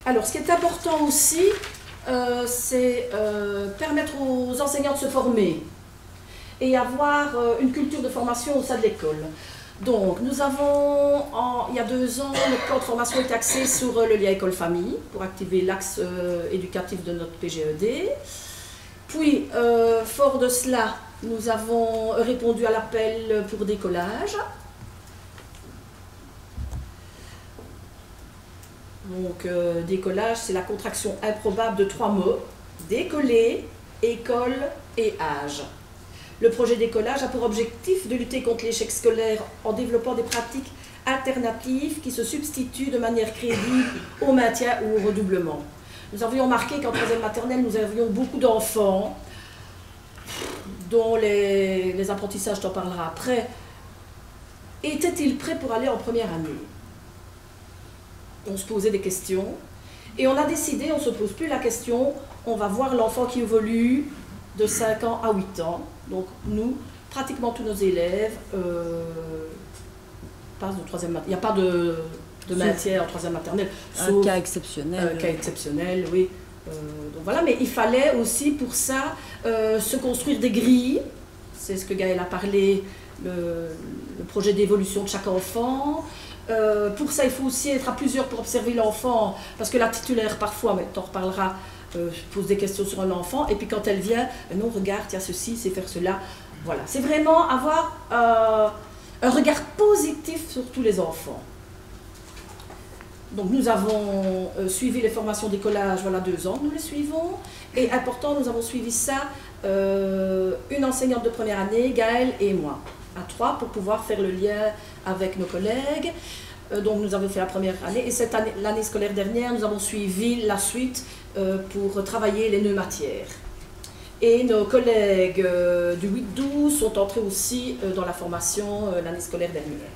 Alors, ce qui est important aussi, c'est permettre aux enseignants de se former et avoir une culture de formation au sein de l'école. Donc, nous avons, il y a 2 ans, notre plan de formation est axé sur le lien école-famille pour activer l'axe éducatif de notre PGED. Puis, fort de cela, nous avons répondu à l'appel pour décollage. Donc, décollage, c'est la contraction improbable de 3 mots, décoller, école et âge. Le projet décollage a pour objectif de lutter contre l'échec scolaire en développant des pratiques alternatives qui se substituent de manière crédible au maintien ou au redoublement. Nous avions remarqué qu'en 3e maternelle, nous avions beaucoup d'enfants dont les apprentissages, t'en parleras après. Étaient-ils prêts pour aller en première année? On se posait des questions et on a décidé, on ne se pose plus la question, on va voir l'enfant qui évolue de 5 ans à 8 ans. Donc nous, pratiquement tous nos élèves passent de 3e maternelle. Il n'y a pas de maintien en 3e maternelle. Un cas exceptionnel. Cas exceptionnel, oui. Donc voilà, mais il fallait aussi pour ça se construire des grilles. C'est ce que Gaëlle a parlé, le projet d'évolution de chaque enfant. Pour ça, il faut aussi être à plusieurs pour observer l'enfant, parce que la titulaire, parfois, mais tu en reparleras, pose des questions sur un enfant, et puis quand elle vient, non, regarde, il y a ceci, c'est faire cela. Voilà, c'est vraiment avoir un regard positif sur tous les enfants. Donc nous avons suivi les formations décollage, voilà 2 ans, nous les suivons, et important, nous avons suivi ça, une enseignante de première année, Gaëlle et moi, à 3 pour pouvoir faire le lien avec nos collègues. Donc nous avons fait la première année, et cette année, l'année scolaire dernière, nous avons suivi la suite pour travailler les 9 matières. Et nos collègues du 8-12 sont entrés aussi dans la formation l'année scolaire dernière.